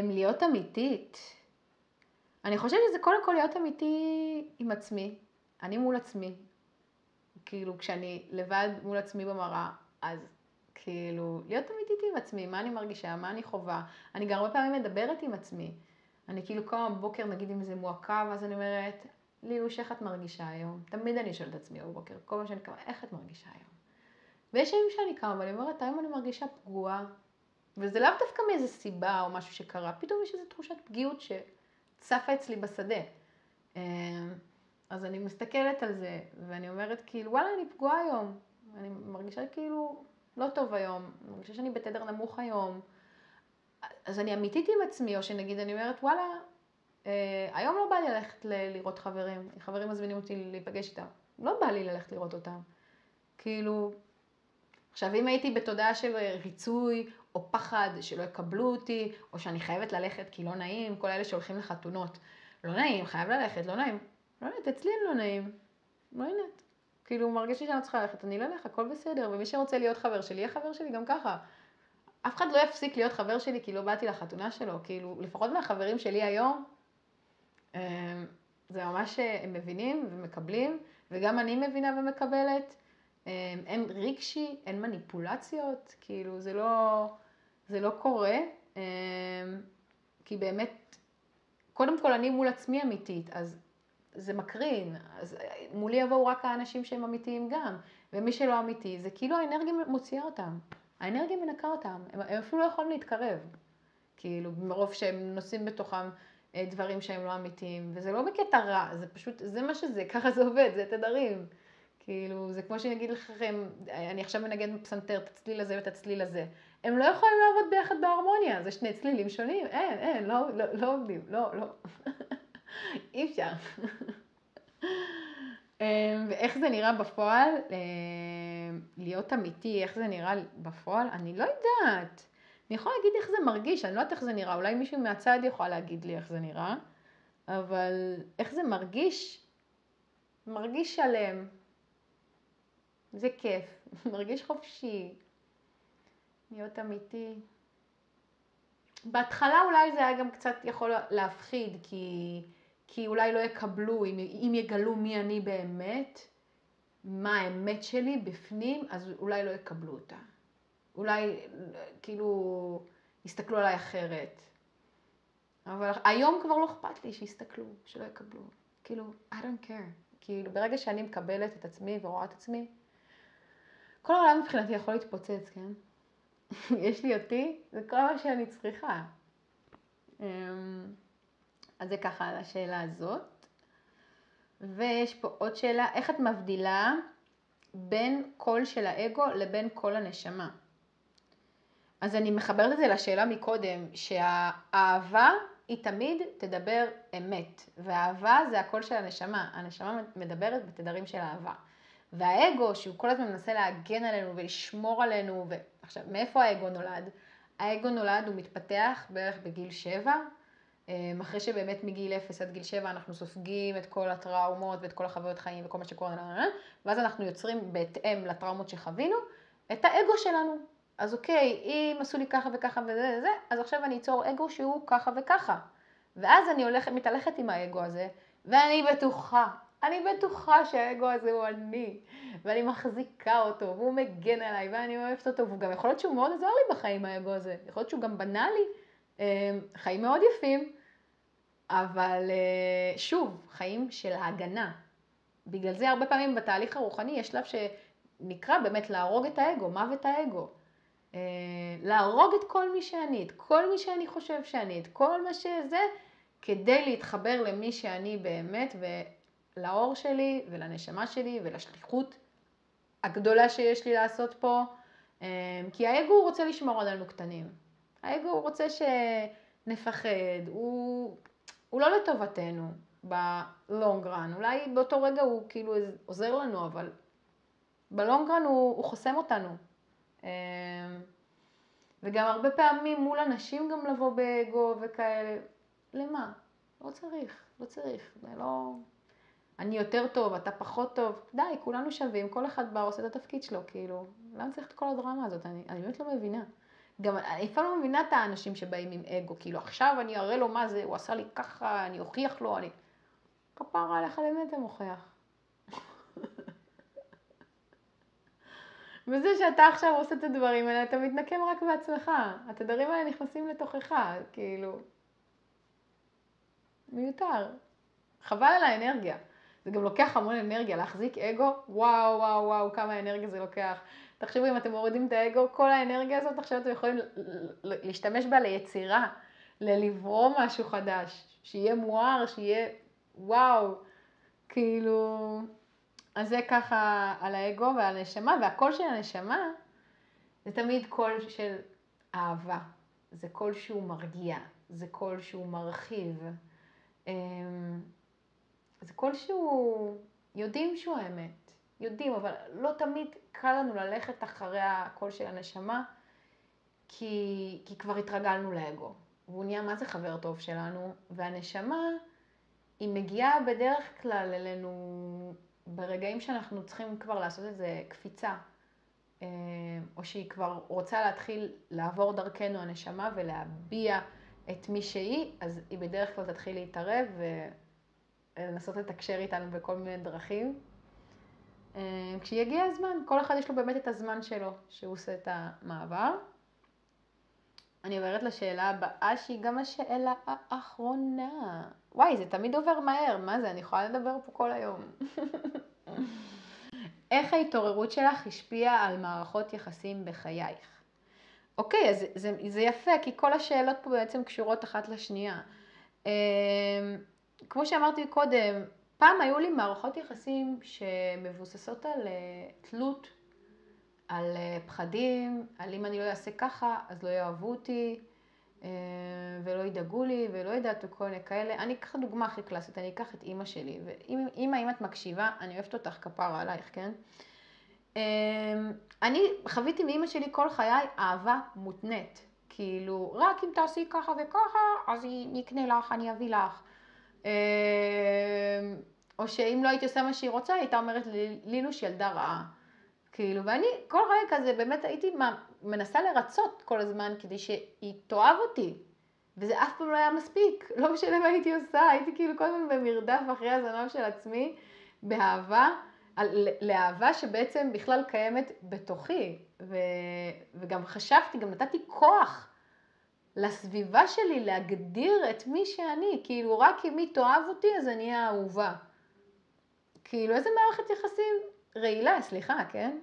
להיות אמיתית. אני חושבת שזה קודם כל להיות אמיתי עם עצמי. אני מול עצמי. כאילו, כשאני לבד מול עצמי במראה, אז כאילו, להיות אמיתית עם עצמי, מה אני מרגישה, מה אני חווה. אני גם הרבה פעמים מדברת עם עצמי. אני כאילו קמה בבוקר, נגיד אם זה מועקה, ואז אני אומרת, ליאוש, איך את מרגישה היום? תמיד אני שואלת את עצמי בבוקר, כל פעם שאני קמה, איך את מרגישה היום? ויש ימים שאני קמה, ואני אומרת, היום אני מרגישה פגועה, וזה לאו דווקא מאיזו סיבה או משהו שקרה, פתאום יש איזו תחושת פגיעות שצפה אצלי בשדה. אז אני מסתכלת על זה, ואני אומרת כאילו, וואלה, אני פגועה היום. אני מרגישה כאילו לא טוב היום, אני מרגישה שאני בתדר נמוך היום. אז אני אמיתית עם עצמי, או שנגיד אני אומרת, וואלה, היום לא בא לי ללכת לראות חברים. חברים מזמינים אותי להיפגש איתם. לא בא לי ללכת לראות אותם. כאילו, עכשיו אם הייתי בתודעה של ריצוי, או פחד שלא יקבלו אותי, או שאני חייבת ללכת כי לא נעים, כל אלה שהולכים לחתונות. לא נעים, חייב ללכת, לא נעים. לא יודעת, אצלי אין לא נעים. לא יודעת. כאילו, מרגיש לי שאני צריכה ללכת, אני לא אלך, הכל בסדר. ומי שרוצה להיות חבר שלי, יהיה חבר שלי גם ככה. אף אחד לא יפסיק להיות חבר שלי כי לא באתי לחתונה שלו. כאילו, לפחות מהחברים שלי היום, זה ממש, הם מבינים ומקבלים, וגם אני מבינה ומקבלת. אין רגשי, אין מניפולציות, כאילו, זה לא קורה. כי באמת, קודם כל אני מול עצמי אמיתית, אז זה מקרין, אז מולי יבואו רק האנשים שהם אמיתיים גם, ומי שלא אמיתי, זה כאילו האנרגיה מוציאה אותם, האנרגיה מנקה אותם, הם אפילו לא יכולים להתקרב, כאילו, מרוב שהם נושאים בתוכם דברים שהם לא אמיתיים, וזה לא בקטע רע, זה פשוט, זה מה שזה, ככה זה עובד, זה תדרים, כאילו, זה כמו שאני אגיד לכם, אני עכשיו מנגן בפסנתר, את הצליל הזה ואת הצליל הזה, הם לא יכולים לעבוד ביחד בהרמוניה, זה שני צלילים שונים, אין, לא עובדים, לא. אי אפשר. ואיך זה נראה בפועל? להיות אמיתי, איך זה נראה בפועל? אני לא יודעת. אני יכולה להגיד איך זה מרגיש, אני לא יודעת איך זה נראה. אולי מישהו מהצד יכול להגיד לי איך זה נראה. אבל איך זה מרגיש? מרגיש שלם. זה כיף. מרגיש חופשי. להיות אמיתי. בהתחלה אולי זה היה גם קצת יכול להפחיד, כי אולי לא יקבלו, אם יגלו מי אני באמת, מה האמת שלי בפנים, אז אולי לא יקבלו אותה. אולי כאילו יסתכלו עליי אחרת. אבל היום כבר לא אכפת לי שיסתכלו, שלא יקבלו. כאילו, I don't care. כאילו, ברגע שאני מקבלת את עצמי ורואה את עצמי, כל העולם מבחינתי יכול להתפוצץ, כן? יש לי אותי, זה כל מה שאני צריכה. אז זה ככה על השאלה הזאת. ויש פה עוד שאלה, איך את מבדילה בין קול של האגו לבין קול הנשמה? אז אני מחברת את זה לשאלה מקודם, שהאהבה היא תמיד תדבר אמת, והאהבה זה הקול של הנשמה, הנשמה מדברת בתדרים של אהבה. והאגו, שהוא כל הזמן מנסה להגן עלינו ולשמור עלינו, עכשיו, מאיפה האגו נולד? האגו נולד, הוא מתפתח בערך בגיל 7, אחרי שבאמת מגיל 0 עד גיל 7 אנחנו סופגים את כל הטראומות ואת כל החוויות חיים וכל מה שקורה לנו, ואז אנחנו יוצרים בהתאם לטראומות שחווינו את האגו שלנו. אז אוקיי, אם עשו לי ככה וככה וזה, אז עכשיו אני אצור אגו שהוא ככה וככה. ואז אני מתהלכת עם האגו הזה, ואני בטוחה שהאגו הזה הוא אני, ואני מחזיקה אותו, והוא מגן עליי, ואני אוהבת אותו, והוא גם יכול להיות שהוא מאוד עזר לי בחיים, האגו הזה. יכול להיות שהוא גם בנה לי חיים מאוד יפים, אבל שוב, חיים של הגנה. בגלל זה הרבה פעמים בתהליך הרוחני יש שלב שנקרא באמת להרוג את האגו, מוות האגו. להרוג את כל מי שאני, את כל מי שאני חושב שאני, את כל מה שזה, כדי להתחבר למי שאני באמת ולאור שלי ולנשמה שלי ולשליחות הגדולה שיש לי לעשות פה. כי האגו הוא רוצה לשמור עלינו קטנים. האגו הוא רוצה שנפחד, הוא לא לטובתנו בלונג רן. אולי באותו רגע הוא כאילו עוזר לנו, אבל בלונג רן הוא חוסם אותנו. וגם הרבה פעמים מול אנשים גם לבוא באגו וכאלה. למה? לא צריך. זה לא... אני יותר טוב, אתה פחות טוב. די, כולנו שווים, כל אחד בא עושה את התפקיד שלו, כאילו. למה צריך את כל הדרמה הזאת? אני באמת לא מבינה. גם אני אף פעם לא מבינה את האנשים שבאים עם אגו, כאילו עכשיו אני אראה לו מה זה, הוא עשה לי ככה, אני אוכיח לו, אני... כפרה עליך, למי אתה מוכיח? וזה שאתה עכשיו עושה את הדברים האלה, אתה מתנקם רק בעצמך. התדרים האלה נכנסים לתוכך, כאילו... מיותר. חבל על האנרגיה. זה גם לוקח המון אנרגיה, להחזיק אגו, וואו, וואו, וואו, כמה אנרגיה זה לוקח. תחשבו, אם אתם מורידים את האגו, כל האנרגיה הזאת, עכשיו אתם יכולים להשתמש בה ליצירה, לברום משהו חדש, שיהיה מואר, שיהיה וואו, כאילו... אז זה ככה על האגו ועל הנשמה, והקול של הנשמה זה תמיד קול של אהבה. זה קול שהוא מרגיע, זה קול שהוא מרחיב. זה קול שהוא, יודעים שהוא האמת, יודעים, אבל לא תמיד קל לנו ללכת אחרי הקול של הנשמה, כי כבר התרגלנו לאגו. והוא נהיה מה זה חבר טוב שלנו, והנשמה היא מגיעה בדרך כלל אלינו ברגעים שאנחנו צריכים כבר לעשות איזה קפיצה, או שהיא כבר רוצה להתחיל לעבור דרכנו הנשמה ולהביע את מי שהיא, אז היא בדרך כלל תתחיל להתערב ולנסות לתקשר איתנו בכל מיני דרכים. כשיגיע הזמן, כל אחד יש לו באמת את הזמן שלו, שהוא עושה את המעבר. אני עוברת לשאלה הבאה, שהיא גם השאלה האחרונה. וואי, זה תמיד עובר מהר, מה זה? אני יכולה לדבר פה כל היום. איך ההתעוררות שלך השפיעה על מערכות יחסים בחייך? אוקיי, אז זה יפה, כי כל השאלות פה בעצם קשורות אחת לשנייה. כמו שאמרתי קודם, פעם היו לי מערכות יחסים שמבוססות על תלות, על פחדים, על אם אני לא אעשה ככה, אז לא יאהבו אותי, ולא ידאגו לי, ולא יודעת וכל מיני כאלה. אני אקח דוגמה הכי קלאסית, אני אקח את אמא שלי, ואמא, אם את מקשיבה, אני אוהבת אותך כפרה עלייך, כן? אני חוויתי מאמא שלי כל חיי אהבה מותנית. כאילו, רק אם תעשי ככה וככה, אז היא נקנה לך, אני אביא לך. או שאם לא הייתי עושה מה שהיא רוצה, היא הייתה אומרת לילוש ילדה רעה. כאילו, ואני כל חיי כזה באמת הייתי מנסה לרצות כל הזמן כדי שהיא תאהב אותי. וזה אף פעם לא היה מספיק. לא משנה מה הייתי עושה, הייתי כאילו כל הזמן במרדף אחרי הזנב של עצמי, באהבה. לאהבה שבעצם בכלל קיימת בתוכי, וגם חשבתי, גם נתתי כוח לסביבה שלי להגדיר את מי שאני, כאילו רק אם היא תאהב אותי אז אני האהובה. כאילו איזה מערכת יחסים רעילה, סליחה, כן?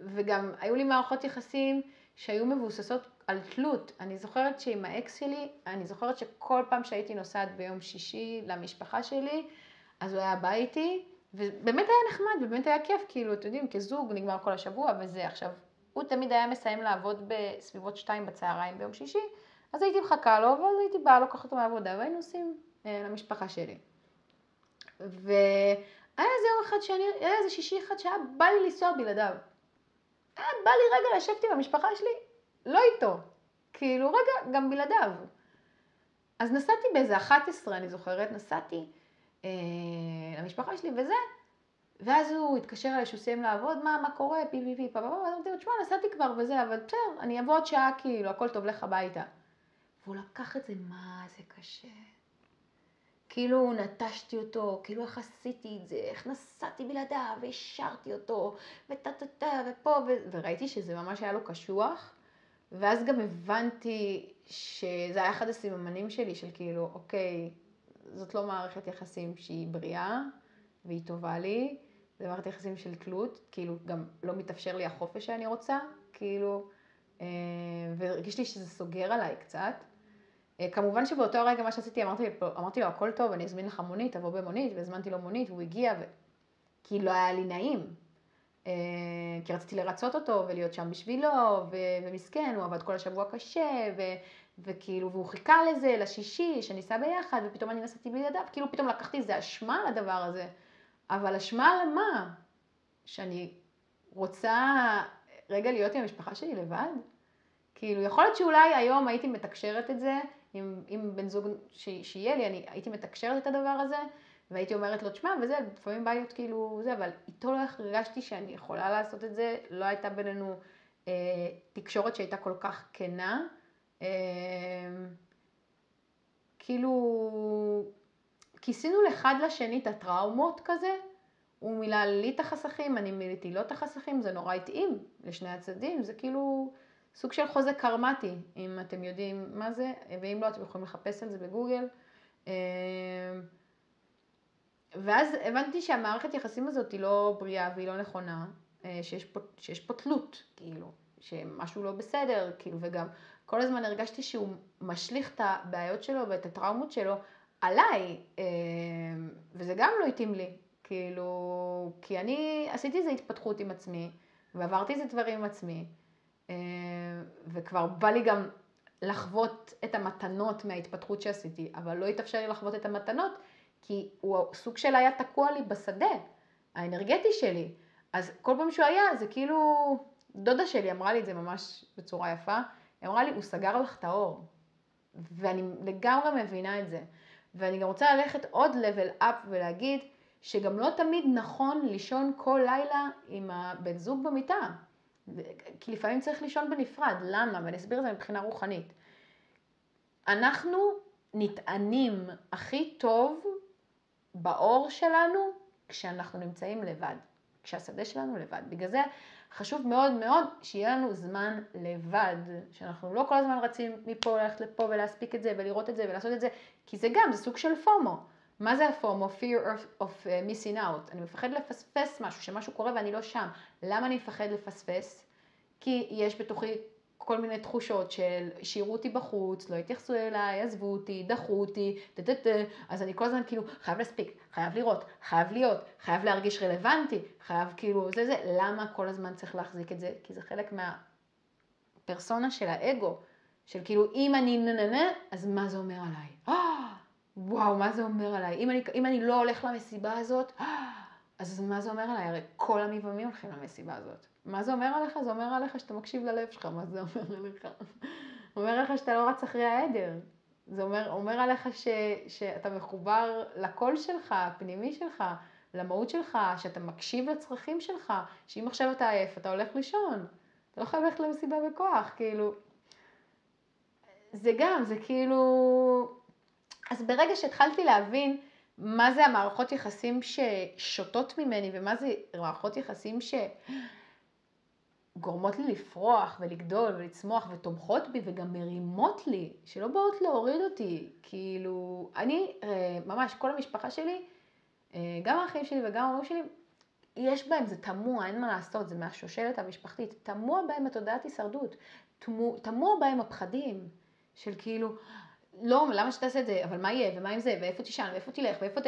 וגם היו לי מערכות יחסים שהיו מבוססות על תלות. אני זוכרת שעם האקס שלי, אני זוכרת שכל פעם שהייתי נוסעת ביום שישי למשפחה שלי, אז הוא היה בא איתי, ובאמת היה נחמד, ובאמת היה כיף, כאילו, אתם יודעים, כזוג נגמר כל השבוע וזה. עכשיו, הוא תמיד היה מסיים לעבוד בסביבות 2 בצהריים ביום שישי, אז הייתי מחכה לו, ואז הייתי באה לקחת אותו מהעבודה, והיינו נוסעים למשפחה שלי. והיה איזה יום אחד היה איזה שישי אחד שהיה בא לי לנסוע בלעדיו. היה בא לי רגע לשבת עם המשפחה שלי, לא איתו, כאילו רגע גם בלעדיו. אז נסעתי באיזה 11, אני זוכרת, נסעתי למשפחה שלי וזה, ואז הוא התקשר אליי שהוא סיים לעבוד, מה קורה, פי, אז אמרתי לו, תשמע, נסעתי כבר וזה, אבל בסדר, אני אבוא עוד שעה, כאילו, הכל טוב, לך הביתה. והוא לקח את זה, מה זה קשה. כאילו נטשתי אותו, כאילו איך עשיתי את זה, איך נסעתי בלעדיו, והשארתי אותו, ופה, וראיתי שזה ממש היה לו קשוח, ואז גם הבנתי שזה היה אחד הסימנים שלי של כאילו, אוקיי, זאת לא מערכת יחסים שהיא בריאה, והיא טובה לי, זה מערכת יחסים של תלות, כאילו גם לא מתאפשר לי החופש שאני רוצה, כאילו, והרגיש לי שזה סוגר עליי קצת. כמובן שבאותו הרגע מה שעשיתי, אמרתי לו, הכל טוב, אני אזמין לך מונית, תבוא במונית, והזמנתי לו מונית, והוא הגיע, כי לא היה לי נעים. כי רציתי לרצות אותו ולהיות שם בשבילו, ומסכן, הוא עבד כל השבוע קשה, וכאילו, והוא חיכה לזה, לשישי, שניסה ביחד, ופתאום אני נסעתי בלעדיו, כאילו פתאום לקחתי איזה אשמה לדבר הזה. אבל אשמה למה? שאני רוצה רגע להיות עם המשפחה שלי לבד? כאילו, יכול להיות שאולי היום הייתי מתקשרת את זה, עם בן זוג שיהיה לי, אני הייתי מתקשרת את הדבר הזה, והייתי אומרת לו, תשמע, וזה, לפעמים בא להיות כאילו זה, אבל איתו לא הרגשתי שאני יכולה לעשות את זה, לא הייתה בינינו תקשורת שהייתה כל כך כנה, כאילו כיסינו לאחד לשני את הטראומות כזה, הוא מילא לי את החסכים, אני מילאתי לו את החסכים, זה נורא התאים לשני הצדדים, זה כאילו סוג של חוזה קרמטי, אם אתם יודעים מה זה, ואם לא אתם יכולים לחפש על זה בגוגל. ואז הבנתי שהמערכת יחסים הזאת היא לא בריאה והיא לא נכונה, שיש פה תלות, כאילו, שמשהו לא בסדר, כאילו, וגם כל הזמן הרגשתי שהוא משליך את הבעיות שלו ואת הטראומות שלו עליי, וזה גם לא התאים לי, כאילו, כי אני עשיתי איזו התפתחות עם עצמי, ועברתי איזה דברים עם עצמי, וכבר בא לי גם לחוות את המתנות מההתפתחות שעשיתי, אבל לא התאפשר לי לחוות את המתנות, כי הוא סוג של היה תקוע לי בשדה, האנרגטי שלי. אז כל פעם שהוא היה, זה כאילו, דודה שלי אמרה לי את זה ממש בצורה יפה, היא אמרה לי, הוא סגר לך את האור. ואני לגמרי מבינה את זה. ואני גם רוצה ללכת עוד level up ולהגיד, שגם לא תמיד נכון לישון כל לילה עם הבן זוג במיטה. כי לפעמים צריך לישון בנפרד. למה? ואני אסביר את זה מבחינה רוחנית. אנחנו נטענים הכי טוב באור שלנו כשאנחנו נמצאים לבד, כשהשדה שלנו לבד. בגלל זה חשוב מאוד מאוד שיהיה לנו זמן לבד, שאנחנו לא כל הזמן רצים מפה ללכת לפה ולהספיק את זה ולראות את זה ולעשות את זה, כי זה גם, זה סוג של פומו. מה זה הפומו? Fear of missing out. אני מפחד לפספס משהו, שמשהו קורה ואני לא שם. למה אני מפחד לפספס? כי יש בתוכי כל מיני תחושות של שירו אותי בחוץ, לא התייחסו אליי, עזבו אותי, דחו אותי, אז אני כל הזמן כאילו חייב להספיק, חייב לראות, חייב להיות, חייב להרגיש רלוונטי, חייב כאילו זה. למה כל הזמן צריך להחזיק את זה? כי זה חלק מהפרסונה של האגו, של כאילו אם אני נננה, אז מה זה אומר עליי? וואו, מה זה אומר עליי? אם אני לא הולך למסיבה הזאת, אז מה זה אומר עליי? הרי כל המבעמים הולכים למסיבה הזאת. מה זה אומר עליך? זה אומר עליך שאתה מקשיב ללב שלך, מה זה אומר עליך? אומר עליך שאתה לא רץ אחרי העדר. זה אומר עליך שאתה מחובר לקול שלך, הפנימי שלך, למהות שלך, שאתה מקשיב לצרכים שלך, שאם עכשיו אתה עייף, אתה הולך לישון. אתה לא חייב ללכת למסיבה בכוח, כאילו. זה גם, זה כאילו... אז ברגע שהתחלתי להבין מה זה המערכות יחסים ששותות ממני, ומה זה מערכות יחסים שגורמות לי לפרוח ולגדול ולצמוח ותומכות בי וגם מרימות לי, שלא באות להוריד אותי. כאילו, אני, ממש כל המשפחה שלי, גם האחים שלי וגם ההורים שלי, יש בהם, זה תמוה, אין מה לעשות, זה מהשושלת המשפחתית, תמוה בהם התודעת הישרדות, תמוה בהם הפחדים של כאילו, לא, למה שתעשה את זה? אבל מה יהיה? ומה עם זה? ואיפה תישן? ואיפה תלך? ואיפה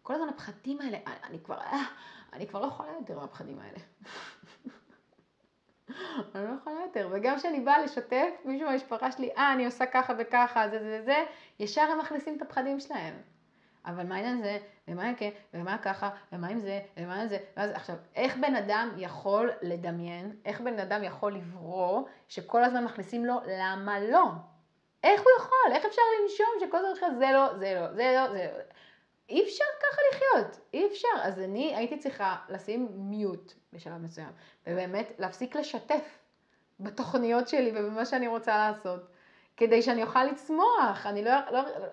כל הזמן הפחדים האלה, אני כבר לא יכולה יותר מהפחדים האלה. אני לא יכולה יותר. וגם כשאני באה לשתף מישהו מהמשפחה שלי, אני עושה ככה וככה, זה, ישר הם מכניסים את הפחדים שלהם. אבל מה העניין זה? ומה עם כן? ומה ככה? ומה עם זה? ומה עם זה? ואז עכשיו, איך בן אדם יכול לדמיין? איך בן אדם יכול לברוא שכל הזמן מכניסים לו למה לא? איך הוא יכול? איך אפשר לנשום שכל הזמן שלך זה לא, זה לא, זה לא, זה לא. אי אפשר ככה לחיות, אי אפשר. אז אני הייתי צריכה לשים מיוט בשלב מסוים, ובאמת להפסיק לשתף בתוכניות שלי ובמה שאני רוצה לעשות, כדי שאני אוכל לצמוח. אני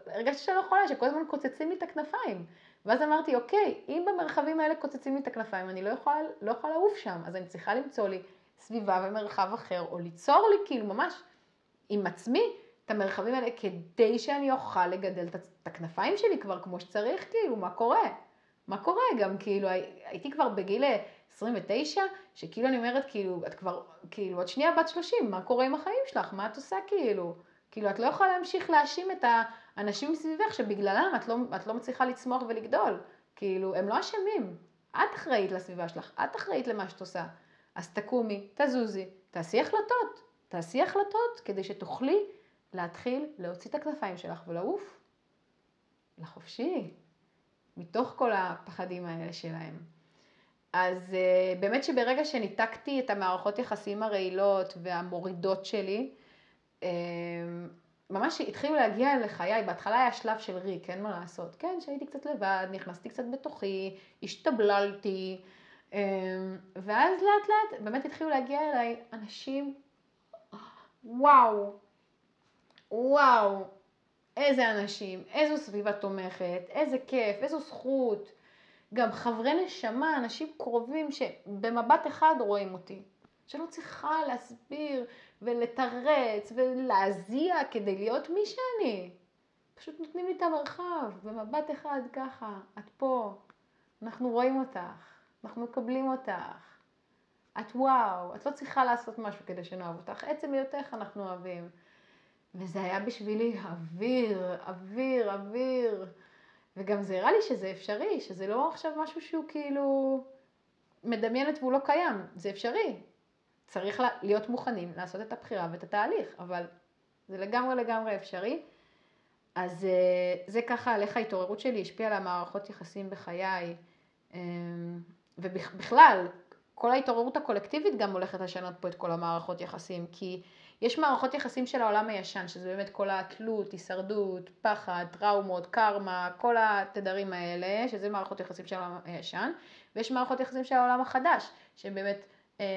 הרגשתי שאני לא יכולה, שכל הזמן קוצצים לי את הכנפיים. ואז אמרתי, אוקיי, אם במרחבים האלה קוצצים לי את הכנפיים, אני לא יכולה לעוף שם, אז אני צריכה למצוא לי סביבה ומרחב אחר, או ליצור לי כאילו ממש עם עצמי, את המרחבים האלה, כדי שאני אוכל לגדל את הכנפיים שלי כבר כמו שצריך, כאילו, מה קורה? מה קורה? גם כאילו, הייתי כבר בגיל 29, שכאילו אני אומרת, כאילו, את כבר, כאילו, עוד שנייה בת 30, מה קורה עם החיים שלך? מה את עושה כאילו? כאילו, את לא יכולה להמשיך להאשים את האנשים מסביבך, שבגללם את לא מצליחה לצמוח ולגדול. כאילו, הם לא אשמים. את אחראית לסביבה שלך, את אחראית למה שאת עושה. אז תקומי, תזוזי, תעשי החלטות כדי שתוכלי להתחיל להוציא את הכנפיים שלך ולעוף לחופשי, מתוך כל הפחדים האלה שלהם. אז באמת שברגע שניתקתי את המערכות יחסים הרעילות והמורידות שלי, ממש התחילו להגיע לחיי, בהתחלה היה שלב של ריק, אין מה לעשות. כן, שהייתי קצת לבד, נכנסתי קצת בתוכי, השתבללתי, ואז לאט לאט באמת התחילו להגיע אליי אנשים, וואו, וואו, איזה אנשים, איזו סביבה תומכת, איזה כיף, איזו זכות. גם חברי נשמה, אנשים קרובים שבמבט אחד רואים אותי. שלא צריכה להסביר ולתרץ ולהזיע כדי להיות מי שאני. פשוט נותנים לי את המרחב, במבט אחד ככה, את פה, אנחנו רואים אותך, אנחנו מקבלים אותך. את וואו, את לא צריכה לעשות משהו כדי שנאהב אותך, עצם היותך אנחנו אוהבים. וזה היה בשבילי אוויר, אוויר, אוויר. וגם זה הראה לי שזה אפשרי, שזה לא עכשיו משהו שהוא כאילו מדמיינת והוא לא קיים, זה אפשרי. צריך להיות מוכנים לעשות את הבחירה ואת התהליך, אבל זה לגמרי לגמרי אפשרי. אז זה ככה על איך ההתעוררות שלי השפיעה על המערכות יחסים בחיי. ובכלל, כל ההתעוררות הקולקטיבית גם הולכת לשנות פה את כל המערכות יחסים, כי יש מערכות יחסים של העולם הישן, שזה באמת כל התלות, הישרדות, פחד, טראומות, קרמה, כל התדרים האלה, שזה מערכות יחסים של העולם הישן, ויש מערכות יחסים של העולם החדש, שהן באמת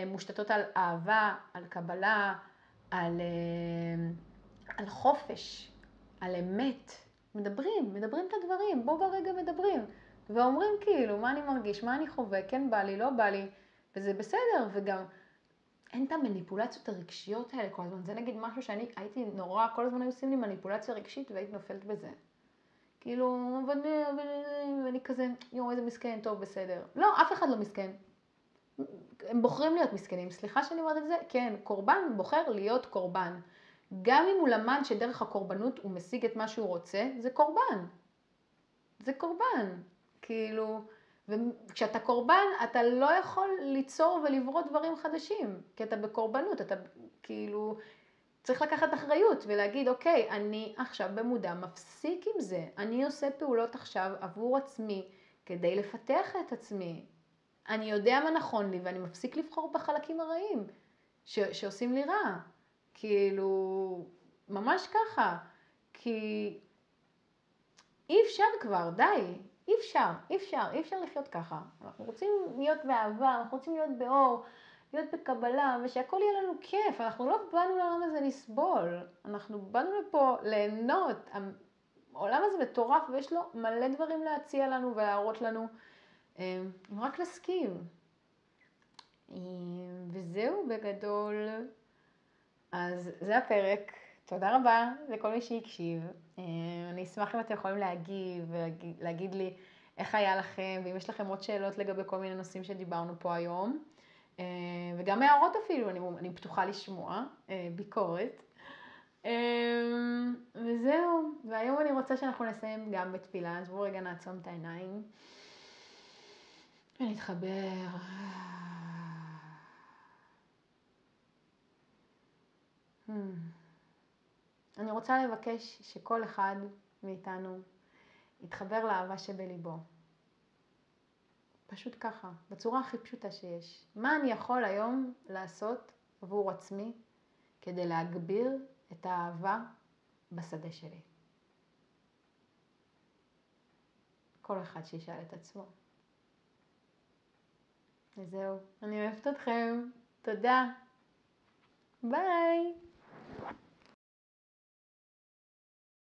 מושתתות על אהבה, על קבלה, על חופש, על אמת. מדברים את הדברים, בוא ברגע מדברים. ואומרים כאילו, מה אני מרגיש, מה אני חווה, כן בא לי, לא בא לי, וזה בסדר, וגם אין את המניפולציות הרגשיות האלה כל הזמן. זה נגיד משהו שאני הייתי נורא, כל הזמן היו עושים לי מניפולציה רגשית והייתי נופלת בזה. כאילו, ואני כזה, יואו, איזה מסכן, טוב, בסדר. לא, אף אחד לא מסכן. הם בוחרים להיות מסכנים, סליחה שאני אומרת את זה, כן, קורבן בוחר להיות קורבן. גם אם הוא למד שדרך הקורבנות הוא משיג את מה שהוא רוצה, זה קורבן. זה קורבן. כאילו, וכשאתה קורבן, אתה לא יכול ליצור ולברוא דברים חדשים, כי אתה בקורבנות, אתה כאילו, צריך לקחת אחריות ולהגיד, אוקיי, אני עכשיו במודע מפסיק עם זה, אני עושה פעולות עכשיו עבור עצמי, כדי לפתח את עצמי. אני יודע מה נכון לי, ואני מפסיק לבחור בחלקים הרעים, שעושים לי רע. כאילו, ממש ככה, כי אי אפשר כבר, די. אי אפשר לחיות ככה. אנחנו רוצים להיות באהבה, אנחנו רוצים להיות באור, להיות בקבלה, ושהכל יהיה לנו כיף. אנחנו לא באנו לעולם הזה לסבול, אנחנו באנו לפה ליהנות. העולם הזה מטורף ויש לו מלא דברים להציע לנו ולהראות לנו, רק להסכים. וזהו בגדול. אז זה הפרק. תודה רבה לכל מי שהקשיב. אני אשמח אם אתם יכולים להגיב ולהגיד לי איך היה לכם, ואם יש לכם עוד שאלות לגבי כל מיני נושאים שדיברנו פה היום. וגם הערות אפילו, אני פתוחה לשמוע, ביקורת. וזהו, והיום אני רוצה שאנחנו נסיים גם בתפילה, אז בואו רגע נעצום את העיניים. ונתחבר. אני רוצה לבקש שכל אחד מאיתנו יתחבר לאהבה שבליבו. פשוט ככה, בצורה הכי פשוטה שיש. מה אני יכול היום לעשות עבור עצמי כדי להגביר את האהבה בשדה שלי? כל אחד שישאל את עצמו. וזהו, אני אוהבת אתכם. תודה. ביי.